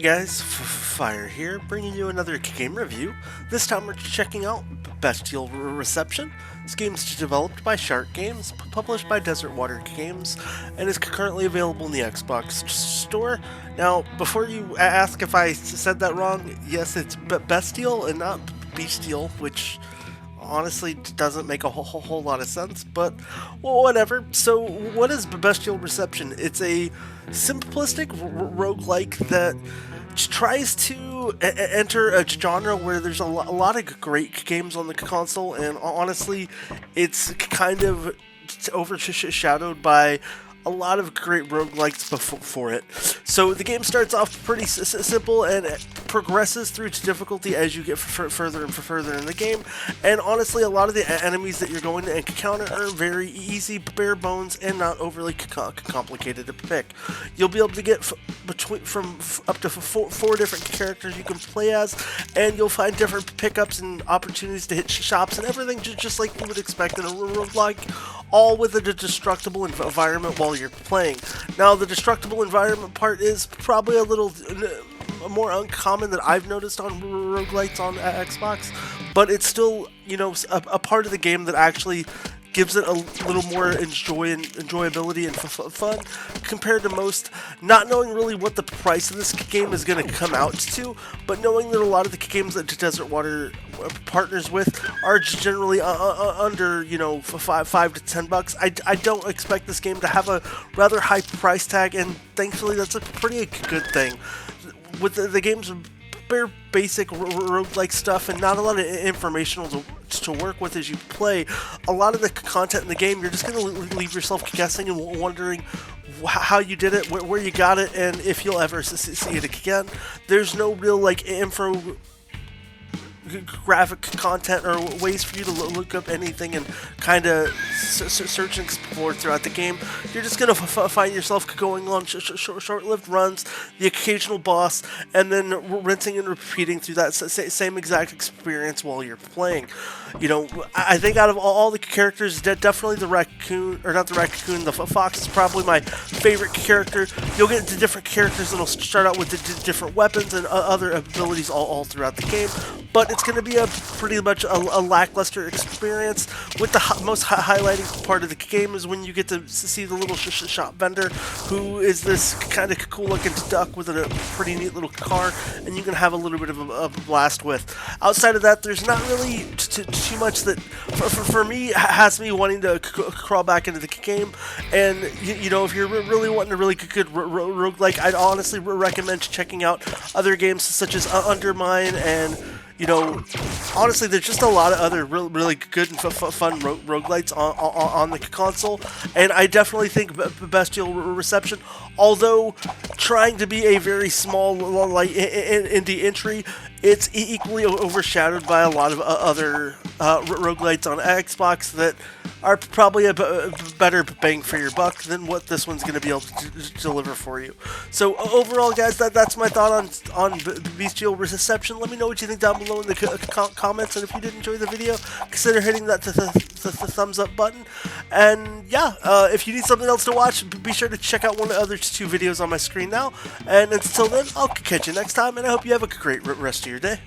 guys, Fire here, bringing you another game review. This time we're checking out Bestial Reception. This game is developed by Shark Games, published by Desert Water Games, and is currently available in the Xbox store. Now, before you ask if I said that wrong, yes, it's Bestial and not Bestial, which honestly doesn't make a whole lot of sense, but well, whatever. So what is Bestial Reception? It's a simplistic roguelike that tries to enter a genre where there's a lot of great games on the console, and honestly it's kind of overshadowed by a lot of great roguelikes before it. So the game starts off pretty simple and progresses through to difficulty as you get further and further in the game. And honestly, a lot of the enemies that you're going to encounter are very easy, bare bones, and not overly complicated to pick. You'll be able to get from up to four different characters you can play as, and you'll find different pickups and opportunities to hit shops and everything just like you would expect in a roguelike, all with a destructible environment while you're playing. Now, the destructible environment part is probably a little more uncommon than I've noticed on roguelites on Xbox, but it's still, you know, a part of the game that actually gives it a little more enjoyability and fun compared to most, not knowing really what the price of this game is going to come out to, but knowing that a lot of the games that Desert Water partners with are generally under, you know, $5 to $10. I don't expect this game to have a rather high price tag, and thankfully that's a pretty good thing. With the game's bare basic roguelike stuff and not a lot of informational to work with as you play, a lot of the content in the game, you're just going to leave yourself guessing and wondering how you did it, where you got it, and if you'll ever see it again. There's no real like graphic content or ways for you to look up anything and kind of search and explore throughout the game. You're just going to find yourself going on short-lived runs, the occasional boss, and then rinsing and repeating through that same exact experience while you're playing. You know, I think out of all the characters, definitely the raccoon, or not the raccoon, the fox is probably my favorite character. You'll get into different characters that'll start out with different weapons and other abilities all throughout the game, but it's going to be pretty much a lackluster experience. With the most highlighting part of the game is when you get to see the little shop vendor, who is this kind of cool looking duck with a pretty neat little car, and you can have a little bit of a blast with. Outside of that, there's not really too much that for me has me wanting to crawl back into the game. And you know, if you're really wanting a really good roguelike, I'd honestly recommend checking out other games such as Undermine, and you know, honestly, there's just a lot of other really good and fun roguelites on the console, and I definitely think Bestial Reception, although trying to be a very small like indie entry, it's equally overshadowed by a lot of other roguelites on Xbox that are probably a better bang for your buck than what this one's going to be able to deliver for you. So overall, guys, that's my thought on Bestial Reception. Let me know what you think down below in the comments, and if you did enjoy the video, consider hitting that the thumbs up button. And yeah, if you need something else to watch, be sure to check out one of the other two videos on my screen now. And until then, I'll catch you next time, and I hope you have a great rest of your day.